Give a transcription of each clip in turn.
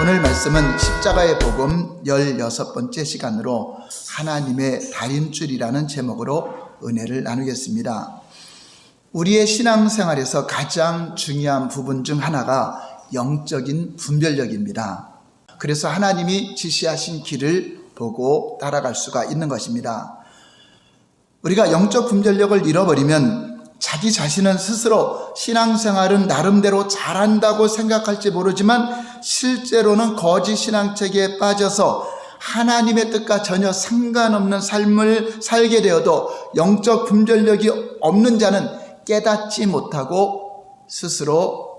오늘 말씀은 십자가의 복음 16번째 시간으로 하나님의 다림줄이라는 제목으로 은혜를 나누겠습니다. 우리의 신앙생활에서 가장 중요한 부분 중 하나가 영적인 분별력입니다. 그래서 하나님이 지시하신 길을 보고 따라갈 수가 있는 것입니다. 우리가 영적 분별력을 잃어버리면 자기 자신은 스스로 신앙생활은 나름대로 잘한다고 생각할지 모르지만 실제로는 거짓 신앙체계에 빠져서 하나님의 뜻과 전혀 상관없는 삶을 살게 되어도 영적 분별력이 없는 자는 깨닫지 못하고 스스로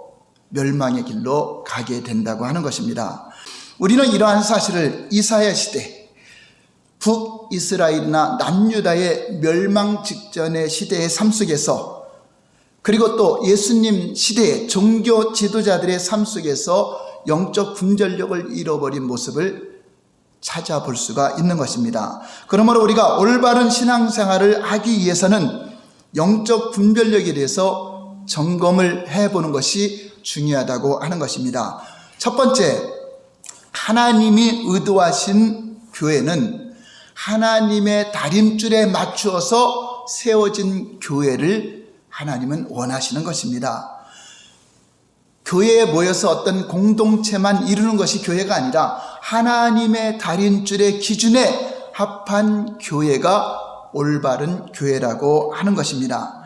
멸망의 길로 가게 된다고 하는 것입니다. 우리는 이러한 사실을 이사야 시대, 북이스라엘이나 남유다의 멸망 직전의 시대의 삶 속에서, 그리고 또 예수님 시대의 종교 지도자들의 삶 속에서 영적 분별력을 잃어버린 모습을 찾아볼 수가 있는 것입니다. 그러므로 우리가 올바른 신앙생활을 하기 위해서는 영적 분별력에 대해서 점검을 해보는 것이 중요하다고 하는 것입니다. 첫 번째, 하나님이 의도하신 교회는 하나님의 다림줄에 맞추어서 세워진 교회를 하나님은 원하시는 것입니다. 교회에 모여서 어떤 공동체만 이루는 것이 교회가 아니라 하나님의 다림줄의 기준에 합한 교회가 올바른 교회라고 하는 것입니다.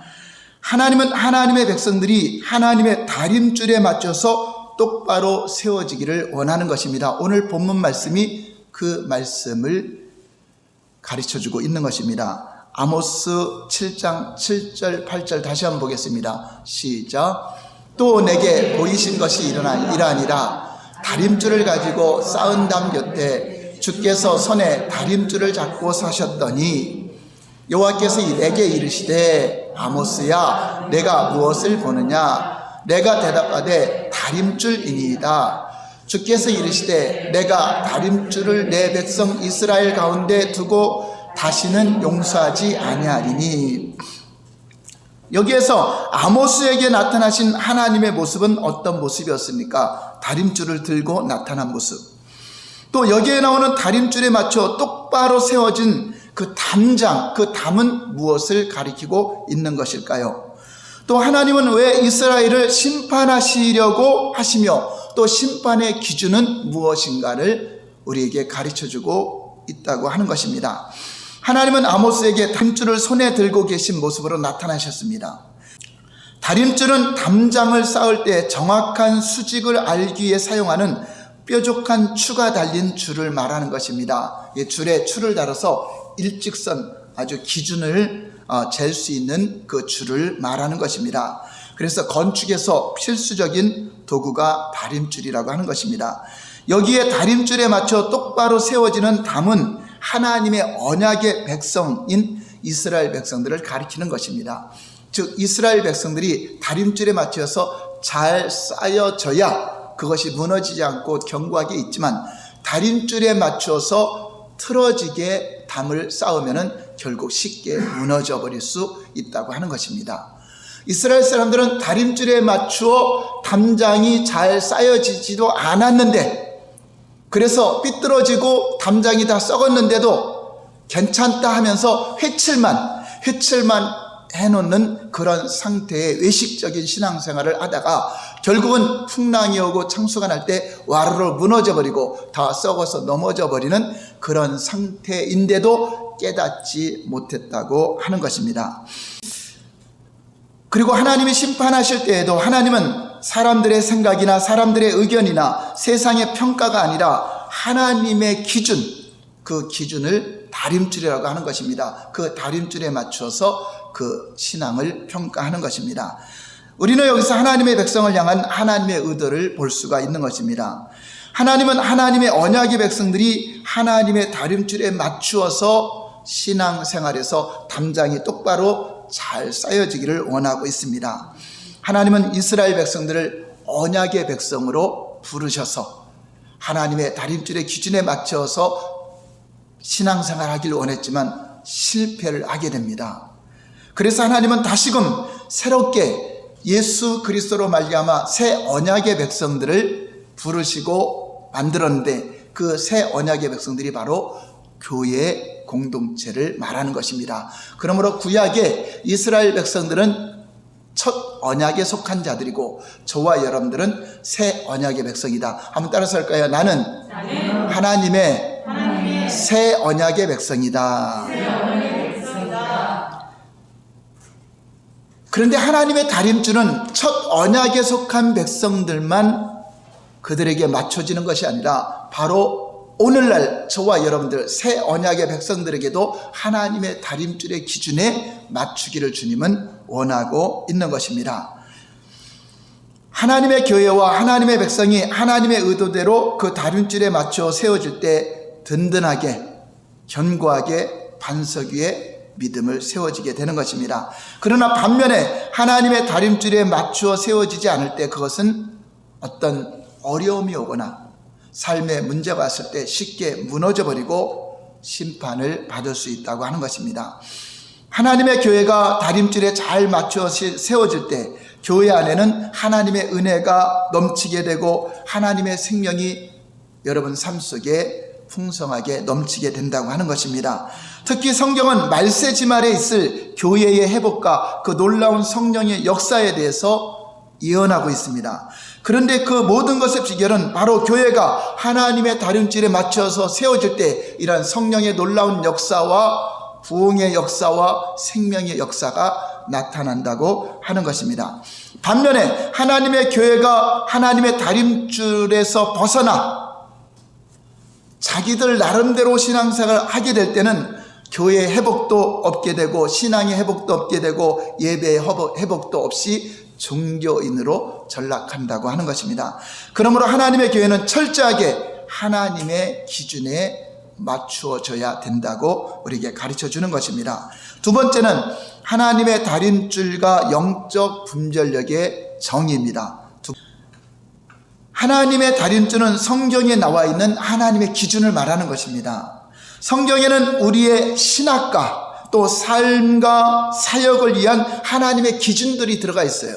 하나님은 하나님의 백성들이 하나님의 다림줄에 맞춰서 똑바로 세워지기를 원하는 것입니다. 오늘 본문 말씀이 그 말씀을 가르쳐주고 있는 것입니다. 아모스 7장 7절 8절 다시 한번 보겠습니다. 시작. 또 내게 보이신 것이 이러하니라. 다림줄을 가지고 쌓은 담 곁에 주께서 손에 다림줄을 잡고 서셨더니 여호와께서 내게 이르시되 아모스야 내가 무엇을 보느냐. 내가 대답하되 다림줄이니이다. 주께서 이르시되 내가 다림줄을 내 백성 이스라엘 가운데 두고 다시는 용서하지 아니하리니. 여기에서 아모스에게 나타나신 하나님의 모습은 어떤 모습이었습니까? 다림줄을 들고 나타난 모습. 또 여기에 나오는 다림줄에 맞춰 똑바로 세워진 그 담장, 그 담은 무엇을 가리키고 있는 것일까요? 또 하나님은 왜 이스라엘을 심판하시려고 하시며 또 심판의 기준은 무엇인가를 우리에게 가르쳐주고 있다고 하는 것입니다. 하나님은 아모스에게 다림줄을 손에 들고 계신 모습으로 나타나셨습니다. 다림줄은 담장을 쌓을 때 정확한 수직을 알기 위해 사용하는 뾰족한 추가 달린 줄을 말하는 것입니다. 이 줄에 추를 달아서 일직선 아주 기준을 잴 수 있는 그 줄을 말하는 것입니다. 그래서 건축에서 필수적인 도구가 다림줄이라고 하는 것입니다. 여기에 다림줄에 맞춰 똑바로 세워지는 담은 하나님의 언약의 백성인 이스라엘 백성들을 가리키는 것입니다. 즉 이스라엘 백성들이 다림줄에 맞춰서 잘 쌓여져야 그것이 무너지지 않고 견고하게 있지만 다림줄에 맞춰서 틀어지게 담을 쌓으면 결국 쉽게 무너져 버릴 수 있다고 하는 것입니다. 이스라엘 사람들은 다림줄에 맞추어 담장이 잘 쌓여지지도 않았는데, 그래서 삐뚤어지고 담장이 다 썩었는데도 괜찮다 하면서 회칠만 해놓는 그런 상태의 외식적인 신앙생활을 하다가 결국은 풍랑이 오고 창수가 날 때 와르르 무너져 버리고 다 썩어서 넘어져 버리는 그런 상태인데도 깨닫지 못했다고 하는 것입니다. 그리고 하나님이 심판하실 때에도 하나님은 사람들의 생각이나 사람들의 의견이나 세상의 평가가 아니라 하나님의 기준, 그 기준을 다림줄이라고 하는 것입니다. 그 다림줄에 맞춰서 그 신앙을 평가하는 것입니다. 우리는 여기서 하나님의 백성을 향한 하나님의 의도를 볼 수가 있는 것입니다. 하나님은 하나님의 언약의 백성들이 하나님의 다림줄에 맞추어서 신앙생활에서 담장이 똑바로 잘 쌓여지기를 원하고 있습니다. 하나님은 이스라엘 백성들을 언약의 백성으로 부르셔서 하나님의 다림줄의 기준에 맞춰서 신앙생활하기를 원했지만 실패를 하게 됩니다. 그래서 하나님은 다시금 새롭게 예수 그리스도로 말미암아 새 언약의 백성들을 부르시고 만들었는데 그 새 언약의 백성들이 바로 교회 공동체를 말하는 것입니다. 그러므로 구약의 이스라엘 백성들은 첫 언약에 속한 자들이고 저와 여러분들은 새 언약의 백성이다. 한번 따라서 할까요? 나는 하나님의 새 언약의 백성이다. 그런데 하나님의 다림줄은 첫 언약에 속한 백성들만 그들에게 맞춰지는 것이 아니라 바로 오늘날 저와 여러분들 새 언약의 백성들에게도 하나님의 다림줄의 기준에 맞추기를 주님은 원하고 있는 것입니다. 하나님의 교회와 하나님의 백성이 하나님의 의도대로 그 다림줄에 맞춰 세워질 때 든든하게 견고하게 반석 위에 믿음을 세워지게 되는 것입니다. 그러나 반면에 하나님의 다림줄에 맞추어 세워지지 않을 때 그것은 어떤 어려움이 오거나 삶의 문제가 왔을 때 쉽게 무너져버리고 심판을 받을 수 있다고 하는 것입니다. 하나님의 교회가 다림줄에 잘 맞춰 세워질 때 교회 안에는 하나님의 은혜가 넘치게 되고 하나님의 생명이 여러분 삶 속에 풍성하게 넘치게 된다고 하는 것입니다. 특히 성경은 말세지말에 있을 교회의 회복과 그 놀라운 성령의 역사에 대해서 예언하고 있습니다. 그런데 그 모든 것의 비결은 바로 교회가 하나님의 다림줄에 맞춰서 세워질 때 이러한 성령의 놀라운 역사와 부흥의 역사와 생명의 역사가 나타난다고 하는 것입니다. 반면에 하나님의 교회가 하나님의 다림줄에서 벗어나 자기들 나름대로 신앙생활을 하게 될 때는 교회의 회복도 없게 되고 신앙의 회복도 없게 되고 예배의 회복도 없이 종교인으로 전락한다고 하는 것입니다. 그러므로 하나님의 교회는 철저하게 하나님의 기준에 맞추어져야 된다고 우리에게 가르쳐 주는 것입니다. 두 번째는 하나님의 다림줄과 영적 분별력의 정의입니다. 하나님의 다림줄은 성경에 나와 있는 하나님의 기준을 말하는 것입니다. 성경에는 우리의 신학과 또 삶과 사역을 위한 하나님의 기준들이 들어가 있어요.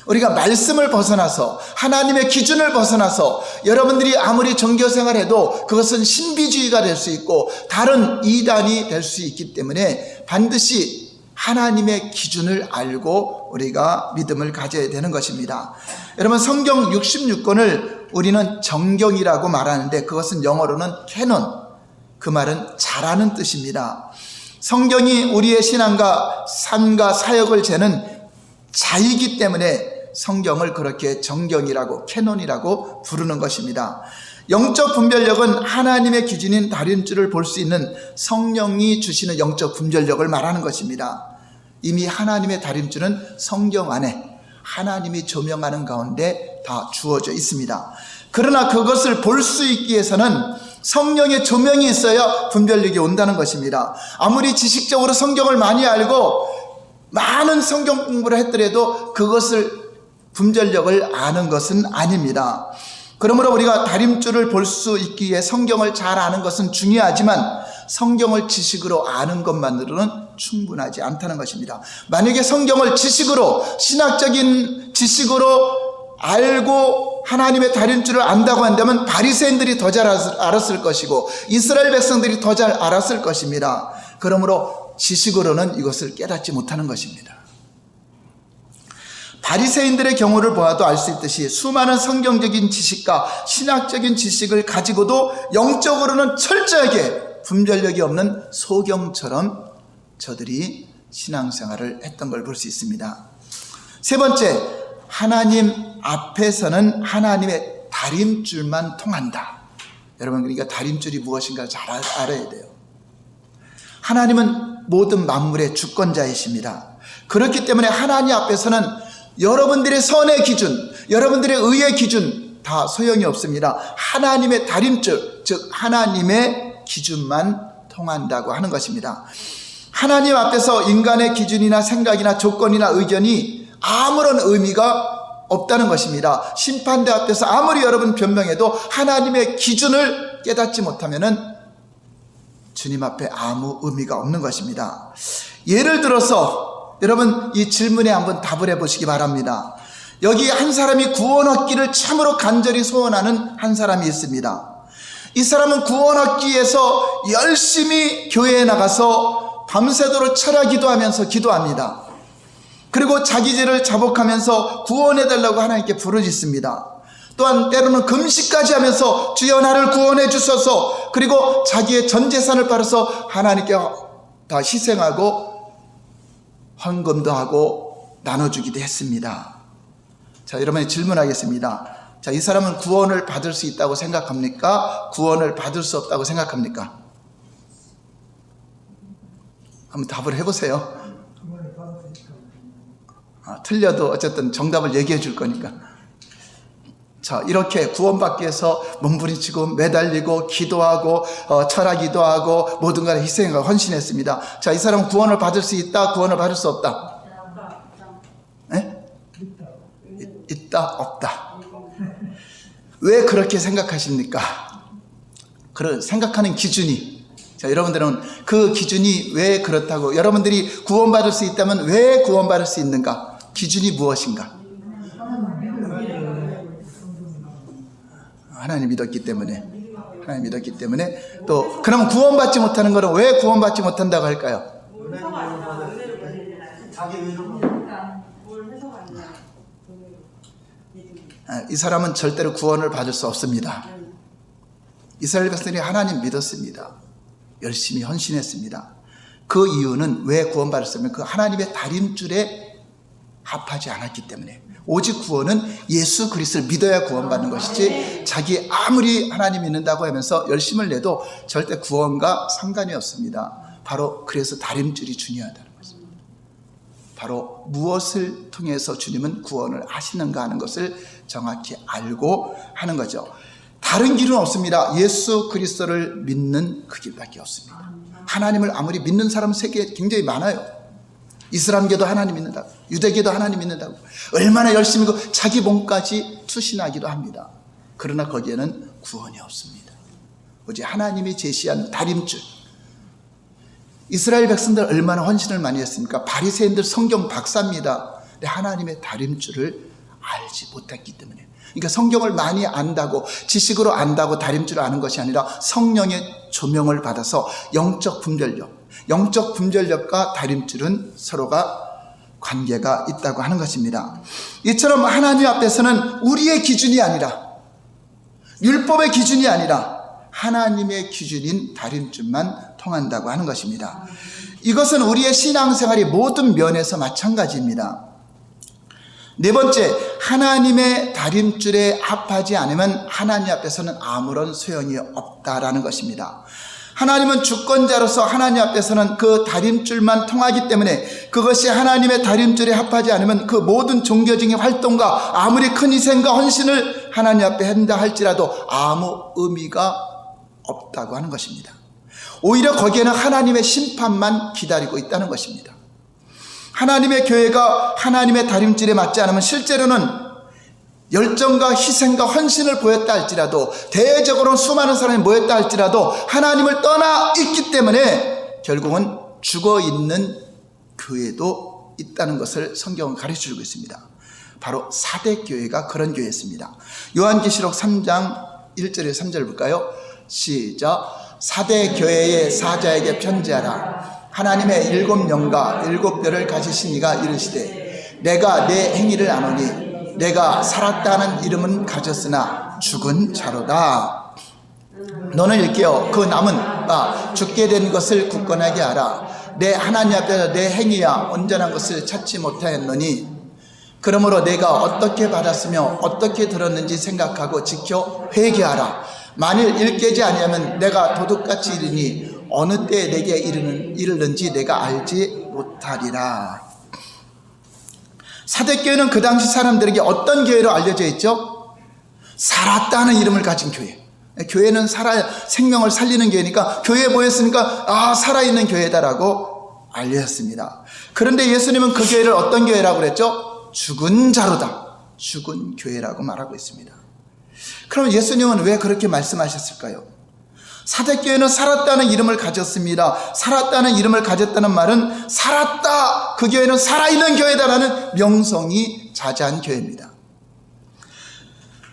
우리가 말씀을 벗어나서 하나님의 기준을 벗어나서 여러분들이 아무리 종교생활해도 그것은 신비주의가 될 수 있고 다른 이단이 될 수 있기 때문에 반드시 하나님의 기준을 알고 우리가 믿음을 가져야 되는 것입니다. 여러분 성경 66권을 우리는 정경이라고 말하는데 그것은 영어로는 캐논, 그 말은 잘하는 뜻입니다. 성경이 우리의 신앙과 삶과 사역을 재는 자이기 때문에 성경을 그렇게 정경이라고 캐논이라고 부르는 것입니다. 영적 분별력은 하나님의 기준인 다림줄을 볼 수 있는 성령이 주시는 영적 분별력을 말하는 것입니다. 이미 하나님의 다림줄은 성경 안에 하나님이 조명하는 가운데 다 주어져 있습니다. 그러나 그것을 볼 수 있기 위해서는 성령의 조명이 있어야 분별력이 온다는 것입니다. 아무리 지식적으로 성경을 많이 알고 많은 성경 공부를 했더라도 그것을 분별력을 아는 것은 아닙니다. 그러므로 우리가 다림줄을 볼 수 있기 위해 성경을 잘 아는 것은 중요하지만 성경을 지식으로 아는 것만으로는 충분하지 않다는 것입니다. 만약에 성경을 지식으로 신학적인 지식으로 알고 하나님의 다림줄을 안다고 한다면 바리새인들이 더 잘 알았을 것이고 이스라엘 백성들이 더 잘 알았을 것입니다. 그러므로 지식으로는 이것을 깨닫지 못하는 것입니다. 바리새인들의 경우를 보아도 알 수 있듯이 수많은 성경적인 지식과 신학적인 지식을 가지고도 영적으로는 철저하게 분별력이 없는 소경처럼 저들이 신앙생활을 했던 걸 볼 수 있습니다. 세 번째, 하나님 앞에서는 하나님의 다림줄만 통한다. 여러분, 그러니까 다림줄이 무엇인가 잘 알아야 돼요. 하나님은 모든 만물의 주권자이십니다. 그렇기 때문에 하나님 앞에서는 여러분들의 선의 기준, 여러분들의 의의 기준 다 소용이 없습니다. 하나님의 다림줄, 즉 하나님의 기준만 통한다고 하는 것입니다. 하나님 앞에서 인간의 기준이나 생각이나 조건이나 의견이 아무런 의미가 없다는 것입니다. 심판대 앞에서 아무리 여러분 변명해도 하나님의 기준을 깨닫지 못하면은 주님 앞에 아무 의미가 없는 것입니다. 예를 들어서 여러분 이 질문에 한번 답을 해보시기 바랍니다. 여기 한 사람이 구원 얻기를 참으로 간절히 소원하는 한 사람이 있습니다. 이 사람은 구원 얻기 위해서 열심히 교회에 나가서 밤새도록 철야 기도하면서 기도합니다. 그리고 자기 죄를 자복하면서 구원해달라고 하나님께 부르짖습니다. 또한 때로는 금식까지 하면서 주여 나를 구원해 주소서, 그리고 자기의 전 재산을 팔아서 하나님께 다 희생하고 헌금도 하고 나눠주기도 했습니다. 자, 여러분이 질문하겠습니다. 자, 이 사람은 구원을 받을 수 있다고 생각합니까? 구원을 받을 수 없다고 생각합니까? 한번 답을 해보세요. 틀려도 어쨌든 정답을 얘기해 줄 거니까. 자, 이렇게 구원받기 위해서 몸부림치고 매달리고 기도하고 철야 기도하고 모든 걸 희생하고 헌신했습니다. 자, 이 사람은 구원을 받을 수 있다, 구원을 받을 수 없다? 네? 있다, 없다. 왜 그렇게 생각하십니까? 그런 생각하는 기준이, 자, 여러분들은 그 기준이 왜 그렇다고, 여러분들이 구원받을 수 있다면 왜 구원받을 수 있는가? 기준이 무엇인가? 하나님 믿었기 때문에. 하나님 믿었기 때문에. 또 그럼 구원받지 못하는 것은 왜 구원받지 못한다고 할까요? 이 사람은 절대로 구원을 받을 수 없습니다. 이스라엘 백성들이 하나님 믿었습니다. 열심히 헌신했습니다. 그 이유는 왜 구원받았으면 그 하나님의 다림줄에 합하지 않았기 때문에. 오직 구원은 예수 그리스도를 믿어야 구원받는 것이지, 자기 아무리 하나님 믿는다고 하면서 열심을 내도 절대 구원과 상관이 없습니다. 바로 그래서 다림줄이 중요하다는 것입니다. 바로 무엇을 통해서 주님은 구원을 하시는가 하는 것을 정확히 알고 하는 거죠. 다른 길은 없습니다. 예수 그리스도를 믿는 그 길밖에 없습니다. 하나님을 아무리 믿는 사람은 세계에 굉장히 많아요. 이슬람교도 하나님 믿는다고, 유대교도 하나님 믿는다고, 얼마나 열심히 자기 몸까지 투신하기도 합니다. 그러나 거기에는 구원이 없습니다. 오직 하나님이 제시한 다림줄. 이스라엘 백성들 얼마나 헌신을 많이 했습니까? 바리새인들 성경 박사입니다. 근데 하나님의 다림줄을 알지 못했기 때문에. 그러니까 성경을 많이 안다고, 지식으로 안다고 다림줄을 아는 것이 아니라 성령의 조명을 받아서 영적 분별력과 다림줄은 서로가 관계가 있다고 하는 것입니다. 이처럼 하나님 앞에서는 우리의 기준이 아니라, 율법의 기준이 아니라 하나님의 기준인 다림줄만 통한다고 하는 것입니다. 이것은 우리의 신앙생활의 모든 면에서 마찬가지입니다. 네 번째, 하나님의 다림줄에 합하지 않으면 하나님 앞에서는 아무런 소용이 없다라는 것입니다. 하나님은 주권자로서 하나님 앞에서는 그 다림줄만 통하기 때문에, 그것이 하나님의 다림줄에 합하지 않으면 그 모든 종교적인 활동과 아무리 큰 희생과 헌신을 하나님 앞에 한다 할지라도 아무 의미가 없다고 하는 것입니다. 오히려 거기에는 하나님의 심판만 기다리고 있다는 것입니다. 하나님의 교회가 하나님의 다림줄에 맞지 않으면 실제로는 열정과 희생과 헌신을 보였다 할지라도, 대외적으로는 수많은 사람이 모였다 할지라도 하나님을 떠나 있기 때문에 결국은 죽어있는 교회도 있다는 것을 성경은 가르쳐주고 있습니다. 바로 사대교회가 그런 교회였습니다. 요한계시록 3장 1절에서 3절 볼까요? 시작. 사대교회의 사자에게 편지하라. 하나님의 7영과 7뼈를 가지신 이가 이르시되, 내가 내 행위를 아노니 내가 살았다는 이름은 가졌으나 죽은 자로다. 너는 일깨어 그 남은 죽게 된 것을 굳건하게 하라. 내 하나님 앞에서 내 행위야 온전한 것을 찾지 못하였노니, 그러므로 내가 어떻게 받았으며 어떻게 들었는지 생각하고 지켜 회개하라. 만일 일깨지 아니하면 내가 도둑같이 이르니 어느 때에 내게 이르는지 내가 알지 못하리라. 사대교회는 그 당시 사람들에게 어떤 교회로 알려져 있죠? 살았다는 이름을 가진 교회. 교회는 생명을 살리는 교회니까, 교회에 모였으니까 살아있는 교회다라고 알려졌습니다. 그런데 예수님은 그 교회를 어떤 교회라고 그랬죠? 죽은 자로다, 죽은 교회라고 말하고 있습니다. 그럼 예수님은 왜 그렇게 말씀하셨을까요? 사대교회는 살았다는 이름을 가졌습니다. 살았다는 이름을 가졌다는 말은 살았다, 그 교회는 살아있는 교회다라는 명성이 자자한 교회입니다.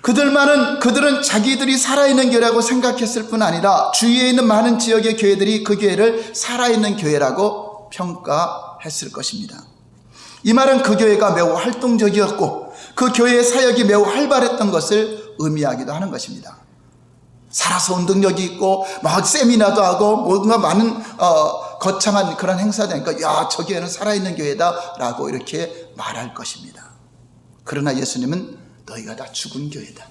그들은 자기들이 살아있는 교회라고 생각했을 뿐 아니라 주위에 있는 많은 지역의 교회들이 그 교회를 살아있는 교회라고 평가했을 것입니다. 이 말은 그 교회가 매우 활동적이었고 그 교회의 사역이 매우 활발했던 것을 의미하기도 하는 것입니다. 살아서 운동력이 있고 막 세미나도 하고 뭔가 많은 거창한 그런 행사도 하니까 야, 저 교회는 살아있는 교회다 라고 이렇게 말할 것입니다. 그러나 예수님은 너희가 다 죽은 교회다.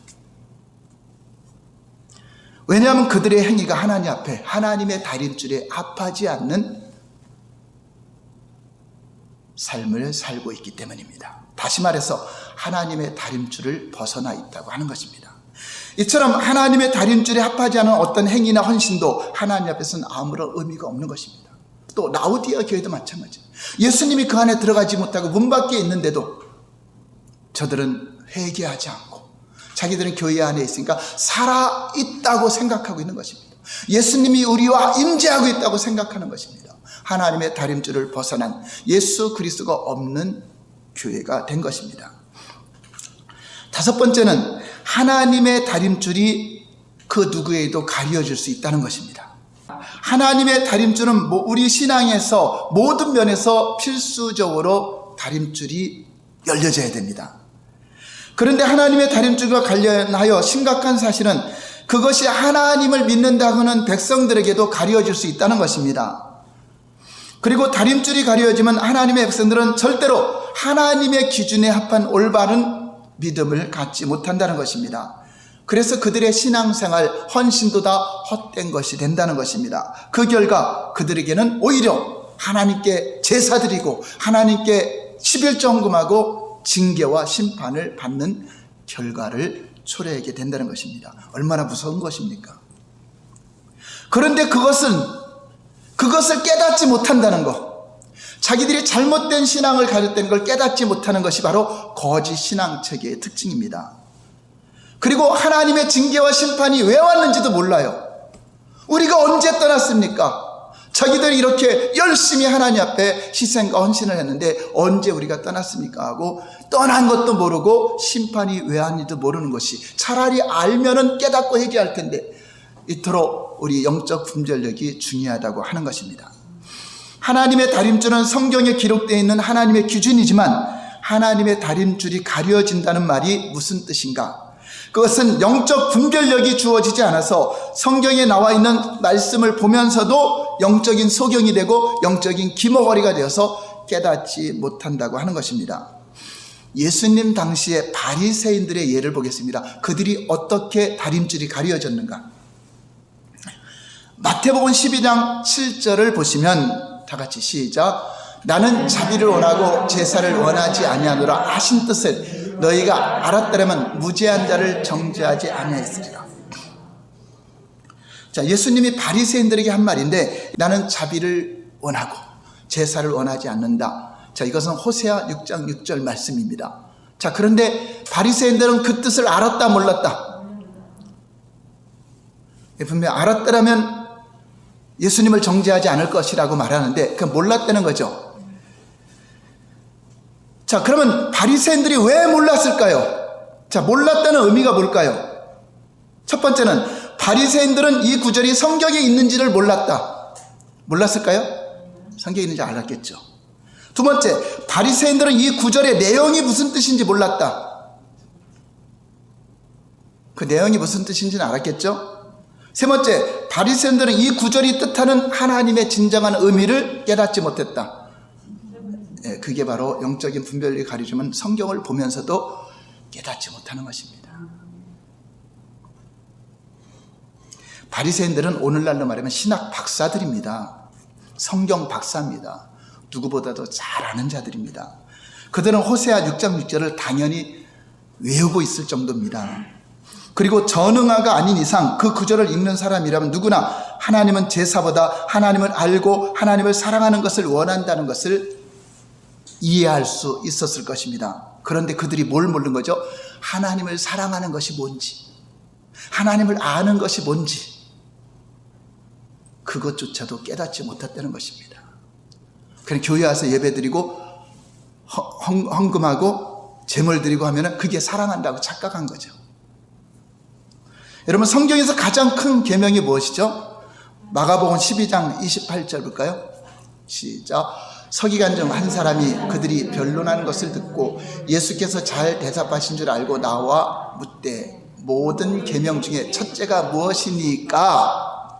왜냐하면 그들의 행위가 하나님 앞에 하나님의 다림줄에 합하지 않는 삶을 살고 있기 때문입니다. 다시 말해서 하나님의 다림줄을 벗어나 있다고 하는 것입니다. 이처럼 하나님의 다림줄에 합하지 않은 어떤 행위나 헌신도 하나님 앞에서는 아무런 의미가 없는 것입니다. 또 라우디아 교회도 마찬가지예요. 예수님이 그 안에 들어가지 못하고 문 밖에 있는데도 저들은 회개하지 않고 자기들은 교회 안에 있으니까 살아있다고 생각하고 있는 것입니다. 예수님이 우리와 임재하고 있다고 생각하는 것입니다. 하나님의 다림줄을 벗어난 예수 그리스도가 없는 교회가 된 것입니다. 다섯 번째는 하나님의 다림줄이 그 누구에도 가려질 수 있다는 것입니다. 하나님의 다림줄은 우리 신앙에서 모든 면에서 필수적으로 다림줄이 열려져야 됩니다. 그런데 하나님의 다림줄과 관련하여 심각한 사실은 그것이 하나님을 믿는다고 하는 백성들에게도 가려질 수 있다는 것입니다. 그리고 다림줄이 가려지면 하나님의 백성들은 절대로 하나님의 기준에 합한 올바른 믿음을 갖지 못한다는 것입니다. 그래서 그들의 신앙생활, 헌신도 다 헛된 것이 된다는 것입니다. 그 결과 그들에게는 오히려 하나님께 제사드리고 하나님께 11조 헌금하고 징계와 심판을 받는 결과를 초래하게 된다는 것입니다. 얼마나 무서운 것입니까? 그런데 그것을 깨닫지 못한다는 것, 자기들이 잘못된 신앙을 가졌다는 걸 깨닫지 못하는 것이 바로 거짓 신앙 체계의 특징입니다. 그리고 하나님의 징계와 심판이 왜 왔는지도 몰라요. 우리가 언제 떠났습니까? 자기들이 이렇게 열심히 하나님 앞에 희생과 헌신을 했는데 언제 우리가 떠났습니까? 하고 떠난 것도 모르고 심판이 왜 왔는지도 모르는 것이, 차라리 알면은 깨닫고 회개할 텐데, 이토록 우리 영적 분별력이 중요하다고 하는 것입니다. 하나님의 다림줄은 성경에 기록되어 있는 하나님의 기준이지만 하나님의 다림줄이 가려진다는 말이 무슨 뜻인가? 그것은 영적 분별력이 주어지지 않아서 성경에 나와 있는 말씀을 보면서도 영적인 소경이 되고 영적인 기머거리가 되어서 깨닫지 못한다고 하는 것입니다. 예수님 당시에 바리새인들의 예를 보겠습니다. 그들이 어떻게 다림줄이 가려졌는가? 마태복음 12장 7절을 보시면 다 같이 시작. 나는 자비를 원하고 제사를 원하지 아니하노라 하신 뜻을 너희가 알았더라면 무죄한 자를 정죄하지 아니하였으리라. 자, 예수님이 바리새인들에게 한 말인데, 나는 자비를 원하고 제사를 원하지 않는다. 자, 이것은 호세아 6장 6절 말씀입니다. 자, 그런데 바리새인들은 그 뜻을 알았다 몰랐다? 분명히 알았더라면 예수님을 정죄하지 않을 것이라고 말하는데 그 몰랐다는 거죠. 자, 그러면 바리새인들이 왜 몰랐을까요? 자, 몰랐다는 의미가 뭘까요? 첫 번째는 바리새인들은 이 구절이 성경에 있는지를 몰랐다. 몰랐을까요? 성경에 있는지 알았겠죠. 두 번째, 바리새인들은 이 구절의 내용이 무슨 뜻인지 몰랐다. 그 내용이 무슨 뜻인지는 알았겠죠. 세 번째, 바리새인들은 이 구절이 뜻하는 하나님의 진정한 의미를 깨닫지 못했다. 그게 바로 영적인 분별력이 가려지면 성경을 보면서도 깨닫지 못하는 것입니다. 바리새인들은 오늘날로 말하면 신학 박사들입니다. 성경 박사입니다. 누구보다도 잘 아는 자들입니다. 그들은 호세아 6장 6절을 당연히 외우고 있을 정도입니다. 그리고 전응아가 아닌 이상 그 구절을 읽는 사람이라면 누구나 하나님은 제사보다 하나님을 알고 하나님을 사랑하는 것을 원한다는 것을 이해할 수 있었을 것입니다. 그런데 그들이 뭘 모르는 거죠? 하나님을 사랑하는 것이 뭔지, 하나님을 아는 것이 뭔지, 그것조차도 깨닫지 못했다는 것입니다. 그냥 교회 와서 예배드리고 헌금하고 제물 드리고 하면은 그게 사랑한다고 착각한 거죠. 여러분, 성경에서 가장 큰 계명이 무엇이죠? 마가복음 12장 28절 볼까요? 시작. 서기관 중 한 사람이 그들이 변론하는 것을 듣고 예수께서 잘 대답하신 줄 알고 나와 묻되 모든 계명 중에 첫째가 무엇이니까?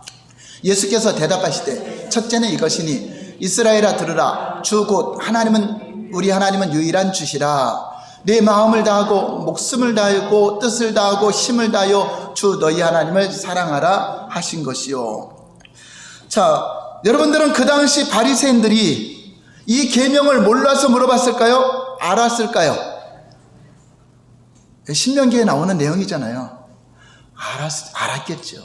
예수께서 대답하시되 첫째는 이것이니 이스라엘아 들으라. 주 곧 하나님은 우리 하나님은 유일한 주시라. 내 마음을 다하고 목숨을 다하고 뜻을 다하고 힘을 다하여 주 너희 하나님을 사랑하라 하신 것이요. 자, 여러분들은 그 당시 바리새인들이 이 계명을 몰라서 물어봤을까요? 알았을까요? 신명기에 나오는 내용이잖아요. 알았겠죠.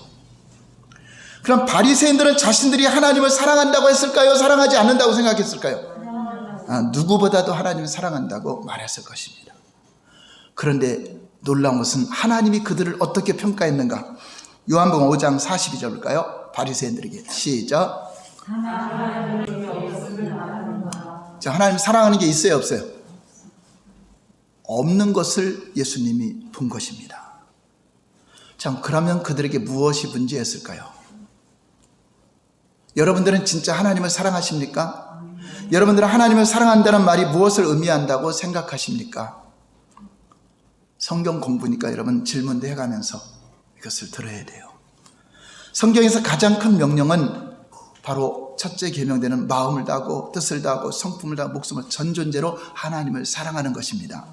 그럼 바리새인들은 자신들이 하나님을 사랑한다고 했을까요? 사랑하지 않는다고 생각했을까요? 누구보다도 하나님을 사랑한다고 말했을 것입니다. 그런데 놀라운 것은 하나님이 그들을 어떻게 평가했는가? 요한복음 5장 42절 볼까요? 바리새인들에게 시작. 자, 하나님 사랑하는 게 있어요, 없어요? 없는 것을 예수님이 본 것입니다. 참, 그러면 그들에게 무엇이 문제였을까요? 여러분들은 진짜 하나님을 사랑하십니까? 여러분들은 하나님을 사랑한다는 말이 무엇을 의미한다고 생각하십니까? 성경 공부니까 여러분 질문도 해가면서 이것을 들어야 돼요. 성경에서 가장 큰 명령은 바로 첫째 계명되는 마음을 다하고 뜻을 다하고 성품을 다하고 목숨을 전 존재로 하나님을 사랑하는 것입니다.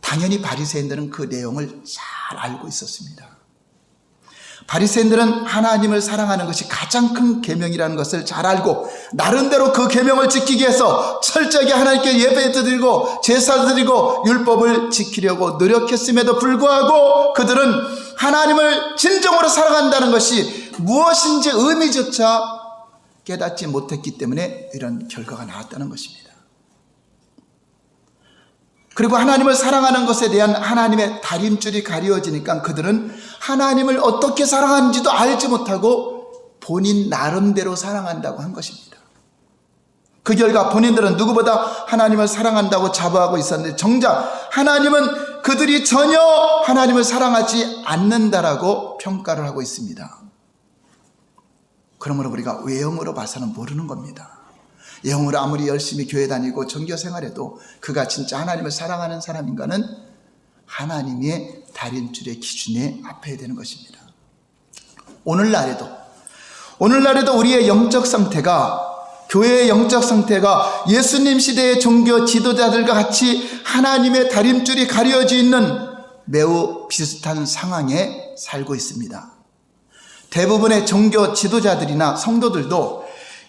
당연히 바리새인들은 그 내용을 잘 알고 있었습니다. 바리새인들은 하나님을 사랑하는 것이 가장 큰 계명이라는 것을 잘 알고 나름대로 그 계명을 지키기 위해서 철저하게 하나님께 예배도 드리고 제사도 드리고 율법을 지키려고 노력했음에도 불구하고 그들은 하나님을 진정으로 사랑한다는 것이 무엇인지 의미조차 깨닫지 못했기 때문에 이런 결과가 나왔다는 것입니다. 그리고 하나님을 사랑하는 것에 대한 하나님의 다림줄이 가리워지니까 그들은 하나님을 어떻게 사랑하는지도 알지 못하고 본인 나름대로 사랑한다고 한 것입니다. 그 결과 본인들은 누구보다 하나님을 사랑한다고 자부하고 있었는데 정작 하나님은 그들이 전혀 하나님을 사랑하지 않는다라고 평가를 하고 있습니다. 그러므로 우리가 외형으로 봐서는 모르는 겁니다. 영으로 아무리 열심히 교회 다니고 종교 생활해도 그가 진짜 하나님을 사랑하는 사람인가는 하나님의 다림줄의 기준에 합해야 되는 것입니다. 오늘날에도 우리의 영적 상태가, 교회의 영적 상태가 예수님 시대의 종교 지도자들과 같이 하나님의 다림줄이 가려져 있는 매우 비슷한 상황에 살고 있습니다. 대부분의 종교 지도자들이나 성도들도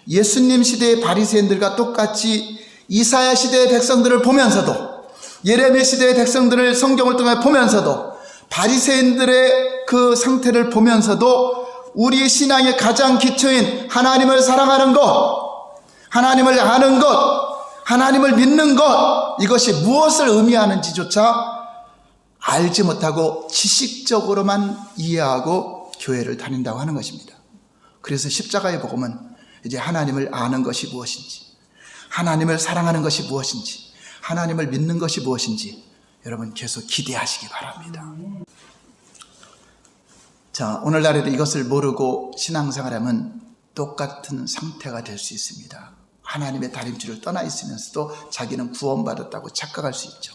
예수님 시대의 바리새인들과 똑같이 이사야 시대의 백성들을 보면서도, 예레미야 시대의 백성들을 성경을 통해 보면서도, 바리새인들의 그 상태를 보면서도 우리의 신앙의 가장 기초인 하나님을 사랑하는 것, 하나님을 아는 것, 하나님을 믿는 것, 이것이 무엇을 의미하는지조차 알지 못하고 지식적으로만 이해하고 교회를 다닌다고 하는 것입니다. 그래서 십자가의 복음은 이제 하나님을 아는 것이 무엇인지, 하나님을 사랑하는 것이 무엇인지, 하나님을 믿는 것이 무엇인지 여러분 계속 기대하시기 바랍니다. 자, 오늘날에도 이것을 모르고 신앙생활하면 똑같은 상태가 될 수 있습니다. 하나님의 다림줄을 떠나 있으면서도 자기는 구원받았다고 착각할 수 있죠.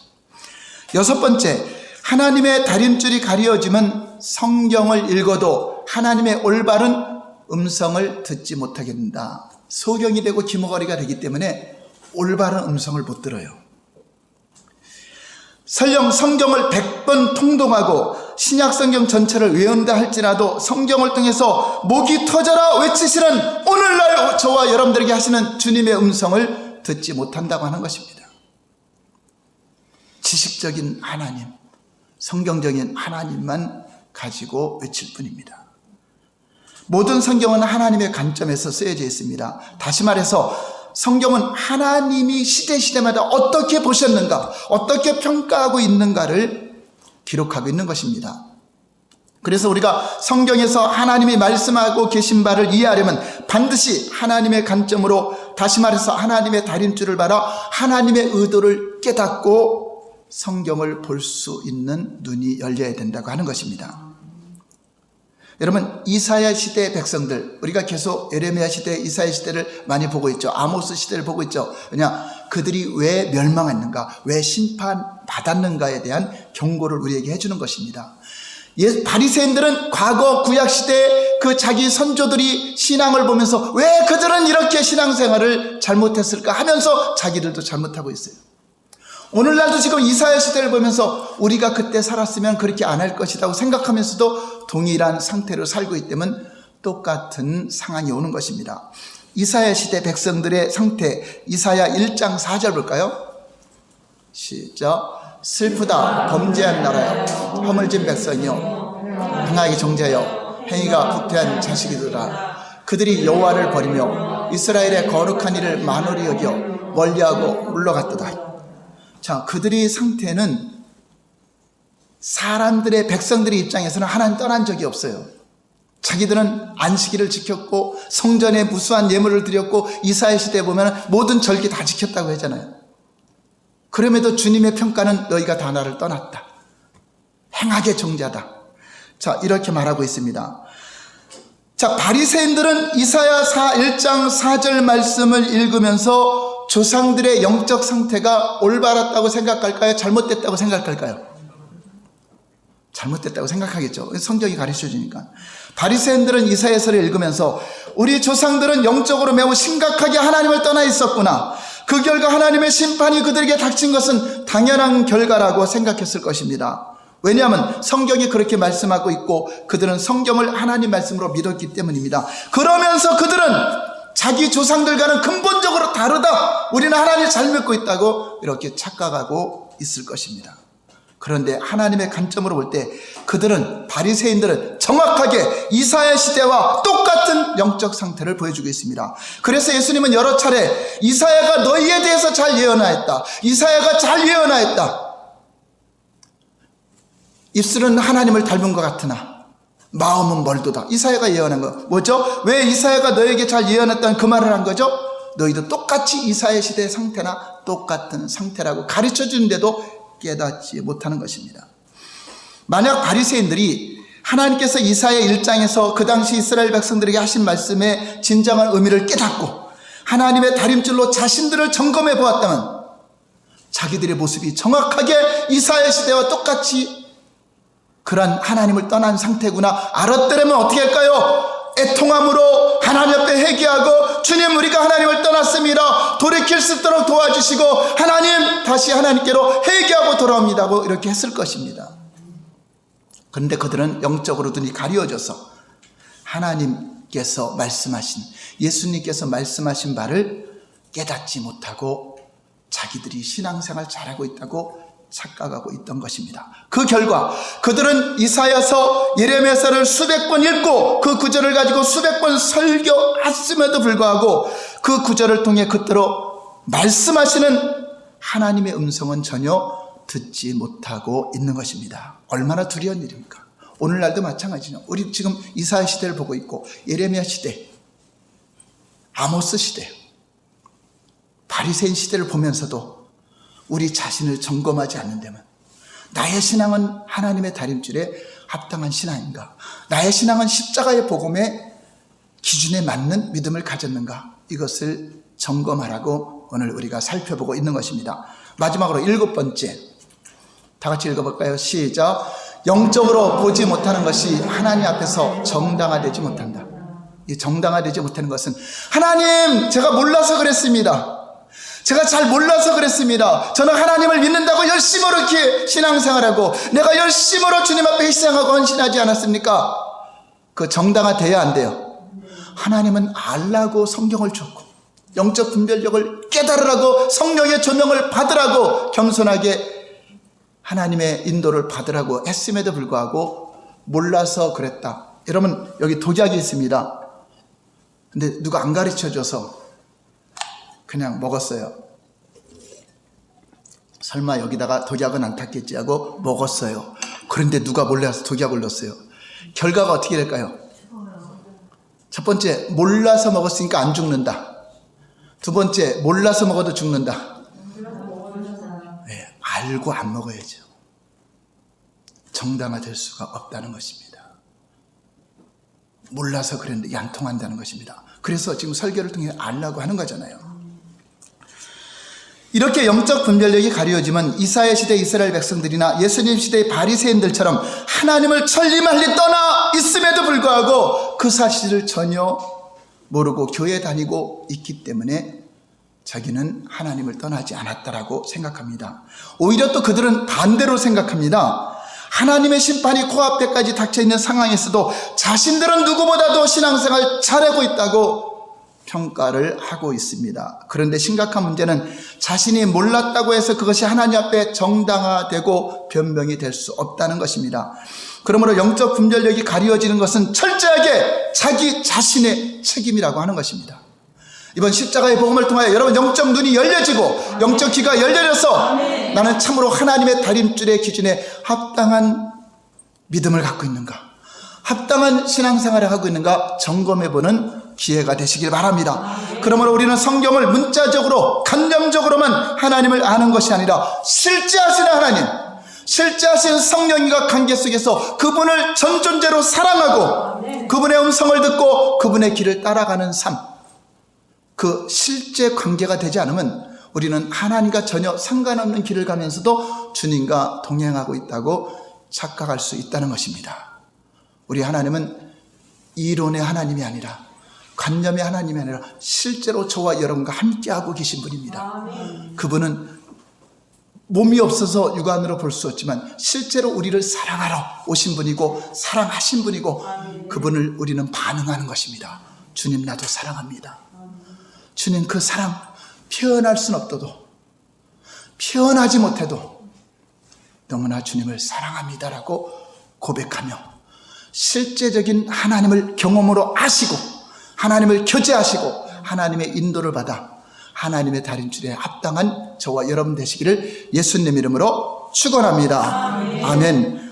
여섯 번째, 하나님의 다림줄이 가려지면 성경을 읽어도 하나님의 올바른 음성을 듣지 못하게 된다. 소경이 되고 귀머거리가 되기 때문에 올바른 음성을 못 들어요. 설령 성경을 100번 통독하고 신약 성경 전체를 외운다 할지라도 성경을 통해서 목이 터져라 외치시는 오늘날 저와 여러분들에게 하시는 주님의 음성을 듣지 못한다고 하는 것입니다. 지식적인 하나님, 성경적인 하나님만 가지고 외칠 뿐입니다. 모든 성경은 하나님의 관점에서 쓰여져 있습니다. 다시 말해서 성경은 하나님이 시대마다 어떻게 보셨는가, 어떻게 평가하고 있는가를 기록하고 있는 것입니다. 그래서 우리가 성경에서 하나님이 말씀하고 계신 바를 이해하려면 반드시 하나님의 관점으로, 다시 말해서 하나님의 다림줄을 바라 하나님의 의도를 깨닫고 성경을 볼 수 있는 눈이 열려야 된다고 하는 것입니다. 여러분, 이사야 시대의 백성들, 우리가 계속 예레미야 시대, 이사야 시대를 많이 보고 있죠. 아모스 시대를 보고 있죠. 왜냐? 그들이 왜 멸망했는가, 왜 심판받았는가에 대한 경고를 우리에게 해주는 것입니다. 바리새인들은 과거 구약 시대에 그 자기 선조들이 신앙을 보면서 왜 그들은 이렇게 신앙생활을 잘못했을까 하면서 자기들도 잘못하고 있어요. 오늘날도 지금 이사야 시대를 보면서 우리가 그때 살았으면 그렇게 안 할 것이라고 생각하면서도 동일한 상태로 살고 있다면 똑같은 상황이 오는 것입니다. 이사야 시대 백성들의 상태, 이사야 1장 4절 볼까요? 시작. 슬프다 범죄한 나라여, 허물진 백성이여, 행하기 정죄여, 행위가 부패한 자식이더라. 그들이 여호와를 버리며 이스라엘의 거룩한 일을 만홀히 여겨 멀리하고 물러갔도다. 자, 그들의 상태는 사람들의, 백성들의 입장에서는 하나님 떠난 적이 없어요. 자기들은 안식일을 지켰고 성전에 무수한 예물을 드렸고 이사야 시대에 보면 모든 절기 다 지켰다고 하잖아요. 그럼에도 주님의 평가는 너희가 다 나를 떠났다, 행하게 정죄하다. 자, 이렇게 말하고 있습니다. 자, 바리새인들은 이사야 1장 4절 말씀을 읽으면서 조상들의 영적 상태가 올바랐다고 생각할까요? 잘못됐다고 생각할까요? 잘못됐다고 생각하겠죠. 성경이 가르쳐 주니까. 바리새인들은 이사야서를 읽으면서 우리 조상들은 영적으로 매우 심각하게 하나님을 떠나 있었구나, 그 결과 하나님의 심판이 그들에게 닥친 것은 당연한 결과라고 생각했을 것입니다. 왜냐하면 성경이 그렇게 말씀하고 있고 그들은 성경을 하나님 말씀으로 믿었기 때문입니다. 그러면서 그들은 자기 조상들과는 근본적으로 다르다, 우리는 하나님을 잘 믿고 있다고 이렇게 착각하고 있을 것입니다. 그런데 하나님의 관점으로 볼 때 그들은, 바리새인들은 정확하게 이사야 시대와 똑같은 영적 상태를 보여주고 있습니다. 그래서 예수님은 여러 차례 이사야가 너희에 대해서 잘 예언하였다, 이사야가 잘 예언하였다, 입술은 하나님을 닮은 것 같으나 마음은 멀도다. 이사야가 예언한 거 뭐죠? 왜 이사야가 너에게 잘 예언했다는 그 말을 한 거죠? 너희도 똑같이 이사야 시대의 상태나 똑같은 상태라고 가르쳐 주는데도 깨닫지 못하는 것입니다. 만약 바리새인들이 하나님께서 이사야 1장에서 그 당시 이스라엘 백성들에게 하신 말씀의 진정한 의미를 깨닫고 하나님의 다림줄로 자신들을 점검해 보았다면 자기들의 모습이 정확하게 이사야 시대와 똑같이 그러한 하나님을 떠난 상태구나 알았더라면 어떻게 할까요? 애통함으로 하나님 앞에 회개하고, 주님, 우리가 하나님을 떠났습니다, 돌이킬 수 있도록 도와주시고 하나님, 다시 하나님께로 회개하고 돌아옵니다고 이렇게 했을 것입니다. 그런데 그들은 영적으로 눈이 가려져서 하나님께서 말씀하신, 예수님께서 말씀하신 바를 깨닫지 못하고 자기들이 신앙생활 잘하고 있다고 착각하고 있던 것입니다. 그 결과 그들은 이사야서, 예레미야서를 수백 번 읽고 그 구절을 가지고 수백 번 설교했음에도 불구하고 그 구절을 통해 그대로 말씀하시는 하나님의 음성은 전혀 듣지 못하고 있는 것입니다. 얼마나 두려운 일입니까? 오늘날도 마찬가지죠. 우리 지금 이사야 시대를 보고 있고 예레미야 시대, 아모스 시대, 바리새인 시대를 보면서도 우리 자신을 점검하지 않는다면 나의 신앙은 하나님의 다림줄에 합당한 신앙인가? 나의 신앙은 십자가의 복음의 기준에 맞는 믿음을 가졌는가? 이것을 점검하라고 오늘 우리가 살펴보고 있는 것입니다. 마지막으로 7번째, 다 같이 읽어볼까요? 시작. 영적으로 보지 못하는 것이 하나님 앞에서 정당화되지 못한다. 이 정당화되지 못하는 것은, 하나님, 제가 몰라서 그랬습니다, 제가 잘 몰라서 그랬습니다, 저는 하나님을 믿는다고 열심히 이렇게 신앙생활하고 내가 열심으로 주님 앞에 희생하고 헌신하지 않았습니까? 그 정당화돼야 안 돼요. 하나님은 알라고 성경을 줬고 영적 분별력을 깨달으라고 성령의 조명을 받으라고 겸손하게 하나님의 인도를 받으라고 했음에도 불구하고 몰라서 그랬다. 여러분, 여기 독약이 있습니다. 근데 누가 안 가르쳐줘서 그냥 먹었어요. 설마 여기다가 독약은 안 탔겠지 하고 먹었어요. 그런데 누가 몰라서 독약을 넣었어요. 결과가 어떻게 될까요? 첫 번째, 몰라서 먹었으니까 안 죽는다. 두 번째, 몰라서 먹어도 죽는다. 네, 알고 안 먹어야죠. 정당화될 수가 없다는 것입니다. 몰라서 그랬는데 이게 안 통한다는 것입니다. 그래서 지금 설교를 통해 알라고 하는 거잖아요. 이렇게 영적 분별력이 가려지면 이사야 시대 이스라엘 백성들이나 예수님 시대의 바리새인들처럼 하나님을 천리말리 떠나 있음에도 불구하고 그 사실을 전혀 모르고 교회 다니고 있기 때문에 자기는 하나님을 떠나지 않았다라고 생각합니다. 오히려 또 그들은 반대로 생각합니다. 하나님의 심판이 코앞에까지 닥쳐있는 상황에서도 자신들은 누구보다도 신앙생활 잘하고 있다고 평가를 하고 있습니다. 그런데 심각한 문제는 자신이 몰랐다고 해서 그것이 하나님 앞에 정당화되고 변명이 될 수 없다는 것입니다. 그러므로 영적 분별력이 가려지는 것은 철저하게 자기 자신의 책임이라고 하는 것입니다. 이번 십자가의 복음을 통하여 여러분 영적 눈이 열려지고 영적 귀가 열려져서 나는 참으로 하나님의 다림줄의 기준에 합당한 믿음을 갖고 있는가, 합당한 신앙생활을 하고 있는가 점검해보는 기회가 되시길 바랍니다. 그러므로 우리는 성경을 문자적으로 간접적으로만 하나님을 아는 것이 아니라 실제하시는 하나님, 실제하신 성령님과 관계 속에서 그분을 전존재로 사랑하고 그분의 음성을 듣고 그분의 길을 따라가는 삶, 그 실제 관계가 되지 않으면 우리는 하나님과 전혀 상관없는 길을 가면서도 주님과 동행하고 있다고 착각할 수 있다는 것입니다. 우리 하나님은 이론의 하나님이 아니라, 관념의 하나님이 아니라 실제로 저와 여러분과 함께하고 계신 분입니다. 그분은 몸이 없어서 육안으로 볼 수 없지만 실제로 우리를 사랑하러 오신 분이고 사랑하신 분이고 그분을 우리는 반응하는 것입니다. 주님 나도 사랑합니다. 주님 그 사랑 표현할 수는 없어도, 표현하지 못해도 너무나 주님을 사랑합니다라고 고백하며 실제적인 하나님을 경험으로 아시고 하나님을 교제하시고 하나님의 인도를 받아 하나님의 다림줄에 합당한 저와 여러분 되시기를 예수님 이름으로 축원합니다. 아멘.